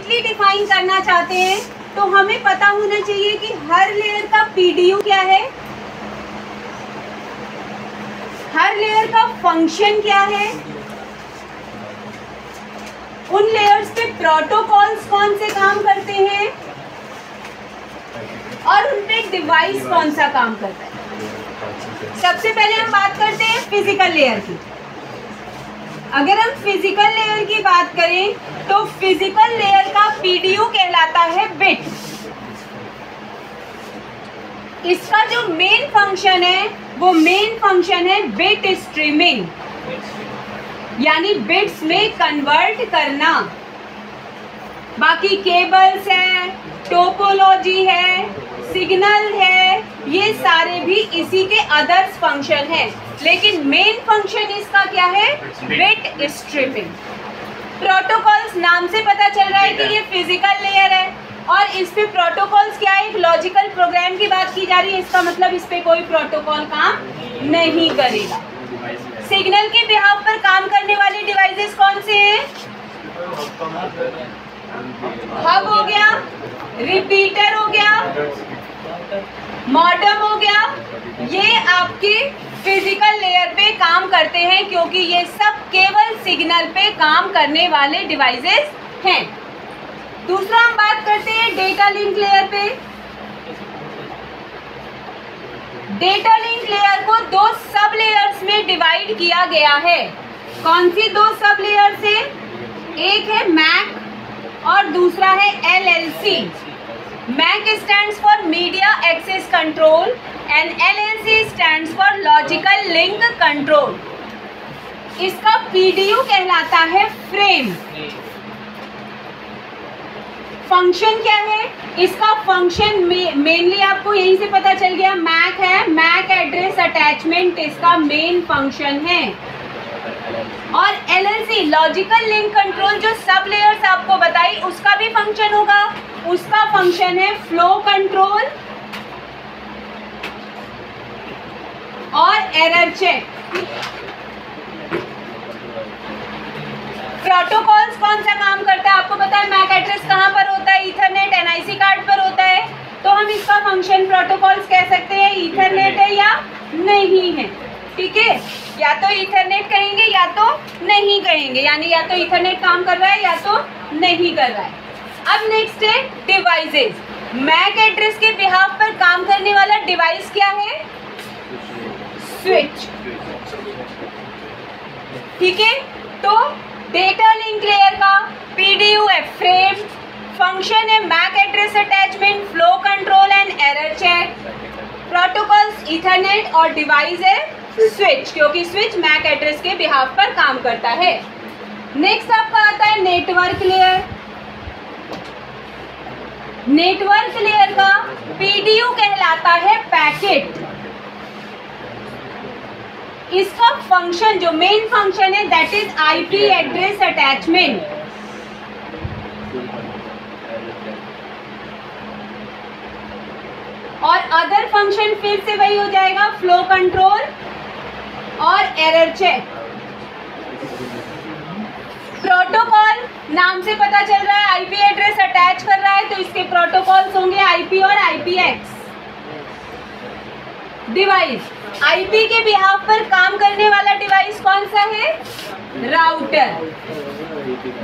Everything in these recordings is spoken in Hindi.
कंप्लीटली डिफाइन करना चाहते हैं तो हमें पता होना चाहिए कि हर लेयर का पीडीयू क्या है, हर लेयर का फंक्शन क्या है, उन लेयर्स पे प्रोटोकॉल्स कौन से काम करते हैं और उन पे डिवाइस कौन सा काम करता है। सबसे पहले हम बात करते हैं फिजिकल लेयर की। अगर हम फिजिकल लेयर की बात करें तो फिजिकल लेयर का पीडीयू कहलाता है बिट। इसका जो मेन फंक्शन है वो मेन फंक्शन है बिट स्ट्रीमिंग, यानी बिट्स में कन्वर्ट करना। बाकी केबल्स है, टोपोलॉजी है, सिग्नल है, ये सारे भी इसी के अदर्स फंक्शन हैं, लेकिन मेन फंक्शन इसका क्या है, बिट स्ट्रीमिंग। प्रोटोकॉल्स नाम से पता चल रहा है कि ये फिजिकल लेयर है और इस पे प्रोटोकॉल्स क्या है, एक लॉजिकल प्रोग्राम की बात की जा रही है, इसका मतलब इस पे कोई प्रोटोकॉल काम नहीं करेगा। सिग्नल के बिहाव पर काम करने वाले डिवाइसेस कौन से हैं, हब हो गया, रिपीटर हो गया, मॉडेम हो गया, ये आपके फिजिकल लेयर पे काम करते हैं क्योंकि ये सब केवल सिग्नल पे काम करने वाले डिवाइसेस हैं। दूसरा हम बात करते हैं डेटा लिंक लेयर पे। डेटा लिंक लेयर को दो सब लेयर्स में डिवाइड किया गया है। कौन सी दो सब लेयर्स है, एक है मैक और दूसरा है LLC. MAC stands for media access control and LLC stands for logical link control. इसका पीडीयू कहलाता है फ्रेम। फंक्शन क्या है, इसका फंक्शन मेनली आपको यहीं से पता चल गया, मैक है, मैक एड्रेस अटैचमेंट इसका मेन फंक्शन है। और एलएलसी लॉजिकल लिंक कंट्रोल जो सब लेयर्स आपको बताई उसका भी फंक्शन होगा, उसका फंक्शन है फ्लो कंट्रोल और एरर चेक। प्रोटोकॉल्स कौन सा काम करता है आपको पता है, मैक एड्रेस कहाँ पर होता है, ईथरनेट एनआईसी कार्ड पर होता है, तो हम इसका फंक्शन प्रोटोकॉल्स कह सकते हैं ईथरनेट है या नहीं है। ठीक है, या तो ईथरनेट कहेंगे या तो नहीं कहेंगे, यानी या तो ईथरनेट काम कर रहा है या तो नहीं कर रहा है। अब नेक्स्ट है डिवाइसेस। मैक एड्रेस के बिहाफ पर काम करने वाला डिवाइस क्या है, स्विच। ठीक है, तो डेटा लिंक लेयर का पीडीयू है फ्रेम, फंक्शन है MAC address attachment, flow control and error check, protocols Ethernet और डिवाइस है स्विच, क्योंकि स्विच मैक एड्रेस के बिहाफ पर काम करता है। नेक्स्ट आपका आता है नेटवर्क लेयर। नेटवर्क लेयर का पीडीयू कहलाता है पैकेट। इसका फंक्शन जो मेन फंक्शन है that is IP address attachment. और अदर फंक्शन फिर से वही हो जाएगा, फ्लो कंट्रोल और एरर चेक। प्रोटोकॉल नाम से पता चल रहा है आईपी एड्रेस अटैच कर रहा है, तो इसके प्रोटोकॉल्स होंगे आईपी और आईपीएक्स। डिवाइस, आईपी के बिहाफ पर काम करने वाला डिवाइस कौन सा है, राउटर।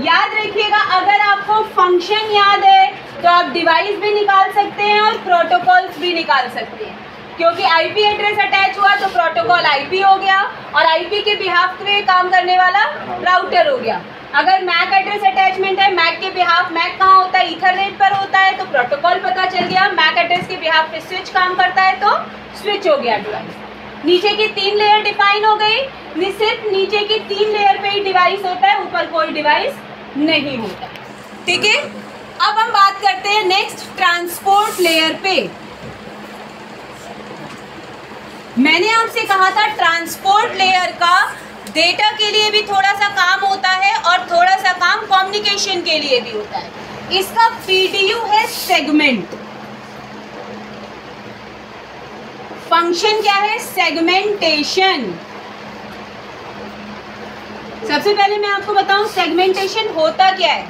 याद रखिएगा, अगर आपको फंक्शन याद है तो आप डिवाइस भी निकाल सकते हैं और प्रोटोकॉल्स भी निकाल सकते हैं, क्योंकि आईपी एड्रेस अटैच हुआ तो प्रोटोकॉल आईपी हो गया और आईपी के बिहाफ पे काम करने वाला राउटर हो गया। अगर मैक एड्रेस अटैचमेंट है, मैक के बिहाफ, मैक कहाँ होता है, ईथरनेट पर होता है, तो प्रोटोकॉल पता चल गया। मैक एड्रेस के बिहाफ पे स्विच काम करता है तो स्विच हो गया डिवाइस। नीचे की 3 लेयर डिफाइन हो गई, सिर्फ नीचे की 3 लेयर पे ही डिवाइस होता है, ऊपर कोई डिवाइस नहीं होता। ठीक है, अब हम बात करते हैं नेक्स्ट ट्रांसपोर्ट लेयर पे। मैंने आपसे कहा था ट्रांसपोर्ट लेयर का डेटा के लिए भी थोड़ा सा काम होता है और थोड़ा सा काम कम्युनिकेशन के लिए भी होता है। इसका पीडीयू है सेगमेंट। फंक्शन क्या है, सेगमेंटेशन। सबसे पहले मैं आपको बताऊं सेगमेंटेशन होता क्या है।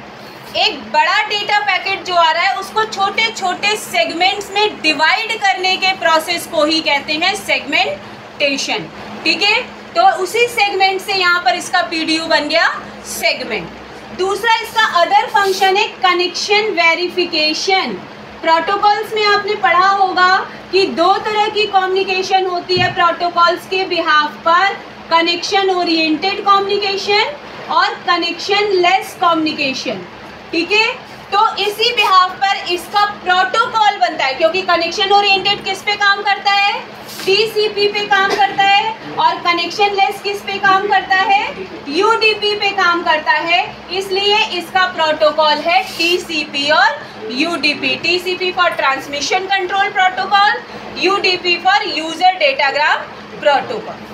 एक बड़ा डेटा पैकेट जो आ रहा है उसको छोटे छोटे सेगमेंट्स में डिवाइड करने के प्रोसेस को ही कहते हैं सेगमेंटेशन। ठीक है, तो उसी सेगमेंट से यहाँ पर इसका पीडीयू बन गया सेगमेंट। दूसरा इसका अदर फंक्शन है कनेक्शन वेरिफिकेशन। प्रोटोकॉल्स में आपने पढ़ा होगा कि दो तरह की कम्युनिकेशन होती है प्रोटोकॉल्स के बिहाफ पर, कनेक्शन ओरिएंटेड कम्युनिकेशन और कनेक्शन लेस कम्युनिकेशन। ठीक है, तो इसी बिहाफ पर इसका प्रोटोकॉल बनता है, क्योंकि कनेक्शन ओरिएंटेड किस पे काम करता है, टीसीपी पे काम करता है, और कनेक्शन लेस किस पे काम करता है, यूडीपी पे काम करता है। इसलिए इसका प्रोटोकॉल है टीसीपी और UDP. TCP for transmission control protocol, UDP for user datagram protocol.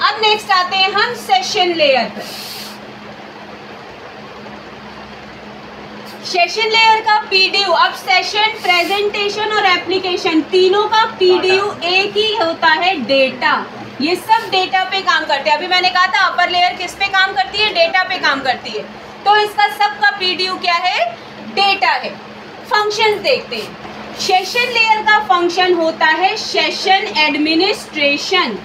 अब नेक्स्ट आते हैं हम सेशन लेयर पर। सेशन लेयर का पीडीयू, अब सेशन, प्रेजेंटेशन और एप्लीकेशन तीनों का पीडीयू एक ही होता है, डेटा। ये सब डेटा पे काम करते हैं। अभी मैंने कहा था अपर लेयर किस पे काम करती है, डेटा पे काम करती है, तो इसका सबका पीडीयू क्या है, डेटा है। फंक्शंस देखते हैं। सेशन लेयर का फंक्शन होता है सेशन एडमिनिस्ट्रेशन।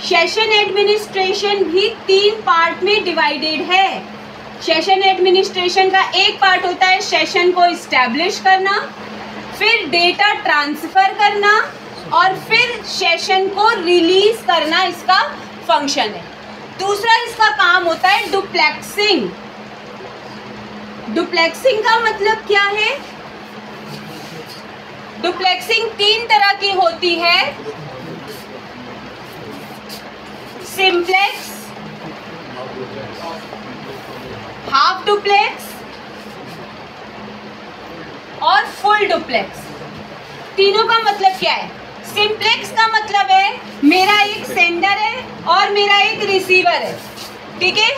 सेशन एडमिनिस्ट्रेशन भी 3 पार्ट में डिवाइडेड है। सेशन एडमिनिस्ट्रेशन का एक पार्ट होता है सेशन को इस्टेब्लिश करना, फिर डेटा ट्रांसफ़र करना, और फिर सेशन को रिलीज करना इसका फंक्शन है। दूसरा इसका काम होता है डुप्लेक्सिंग। डुप्लेक्सिंग का मतलब क्या है, डुप्लेक्सिंग 3 तरह की होती है, सिंप्लेक्स, हाफ डुप्लेक्स और फुल डुप्लेक्स। तीनों का मतलब क्या है, सिंप्लेक्स का मतलब है मेरा एक सेंडर है और मेरा एक रिसीवर है। ठीक है,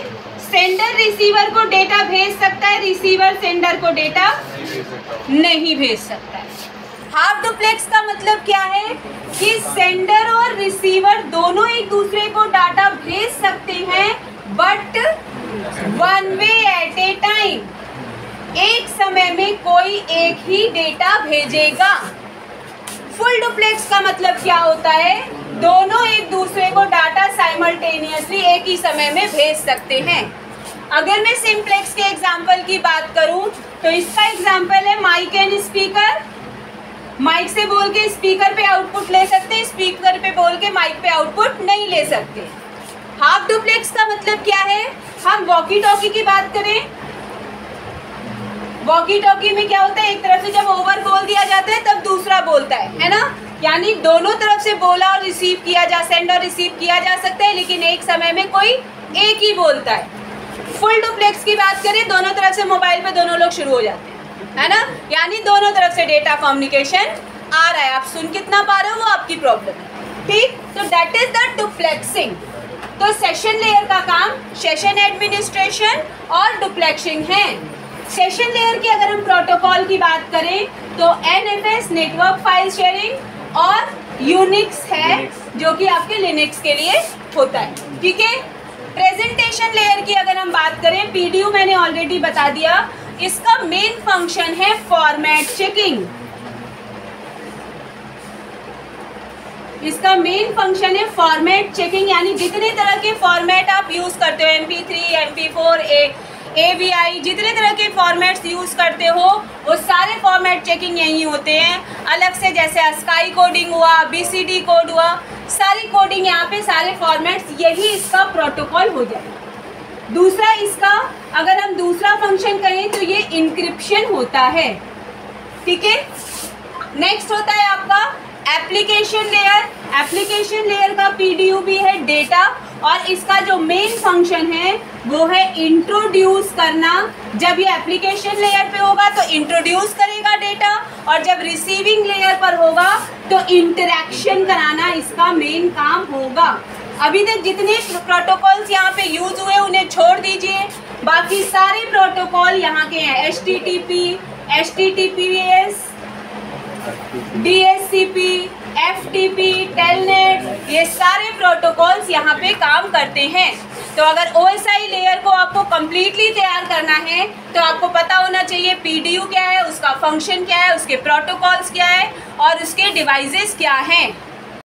सेंडर रिसीवर को डेटा भेज सकता है, रिसीवर सेंडर को डेटा नहीं भेज सकता है। हाफ डुप्लेक्स का मतलब क्या है कि सेंडर और रिसीवर दोनों एक दूसरे को डाटा भेज सकते हैं, but one way at A time, एक समय में कोई एक ही डेटा भेजेगा। फुल डुप्लेक्स का मतलब क्या होता है, दोनों एक दूसरे को डाटा साइमल्टेनियसली एक ही समय में भेज सकते हैं। अगर मैं सिंप्लेक्स के एग्जाम्पल की बात करूं तो इसका एग्जाम्पल है माइक एंड स्पीकर। माइक से बोल के स्पीकर पे आउटपुट ले सकते हैं, स्पीकर पे बोल के माइक पे आउटपुट नहीं ले सकते। हाफ डुप्लेक्स का मतलब क्या है, हम वॉकी टॉकी की बात करें, वॉकी टॉकी में क्या होता है, एक तरफ से जब ओवर बोल दिया जाता है तब दूसरा बोलता है ना, यानी दोनों तरफ से बोला और रिसीव किया जा, सेंड और रिसीव किया जा सकता है, लेकिन एक समय में कोई एक ही बोलता है। फुल डुप्लेक्स की बात करें, दोनों तरफ से मोबाइल पे दोनों लोग शुरू हो जाते हैं, है ना, यानी दोनों तरफ से डेटा कम्युनिकेशन आ रहा है। आप सुन कितना पा रहे हो वो आपकी प्रॉब्लम है। ठीक, तो दैट इज द डुप्लेक्सिंग। तो सेशन लेयर का काम सेशन एडमिनिस्ट्रेशन और डुप्लेक्सिंग है। सेशन लेयर की अगर हम प्रोटोकॉल की बात करें तो NFS नेटवर्क फाइल शेयरिंग और यूनिक्स है जो कि आपके लिनक्स के लिए होता है। ठीक है, प्रेजेंटेशन लेयर की अगर हम बात करें, पीडीयू मैंने ऑलरेडी बता दिया, इसका मेन फंक्शन है फॉर्मेट चेकिंग। इसका मेन फंक्शन है फॉर्मेट चेकिंग, यानी जितने तरह के फॉर्मेट आप यूज़ करते हो, MP3, MP4, AVI, जितने तरह के फॉर्मेट्स यूज़ करते हो वो सारे फॉर्मेट चेकिंग यही होते हैं। अलग से जैसे अस्काई कोडिंग हुआ, BCD कोड हुआ, सारी कोडिंग यहाँ पे, सारे फॉर्मेट्स, यही इसका प्रोटोकॉल हो जाएगा। दूसरा इसका अगर हम दूसरा फंक्शन कहें तो ये इंक्रिप्शन होता है। ठीक है, नेक्स्ट होता है आपका एप्लीकेशन लेयर। एप्लीकेशन लेयर का पीडीयू भी है डेटा, और इसका जो मेन फंक्शन है वो है इंट्रोड्यूस करना। जब ये एप्लीकेशन लेयर पे होगा तो इंट्रोड्यूस करेगा डेटा, और जब रिसीविंग लेयर पर होगा तो इंटरेक्शन कराना इसका मेन काम होगा। अभी तक जितने प्रोटोकॉल्स यहाँ पे यूज हुए उन्हें छोड़ दीजिए, बाकी सारे प्रोटोकॉल यहाँ के हैं। HTTP, HTTPS, DHCP, FTP, telnet, ये सारे प्रोटोकॉल्स यहाँ पे काम करते हैं। तो अगर OSI लेयर को आपको कम्प्लीटली तैयार करना है तो आपको पता होना चाहिए PDU क्या है, उसका फंक्शन क्या है, उसके प्रोटोकॉल्स क्या है और उसके डिवाइसेस क्या हैं।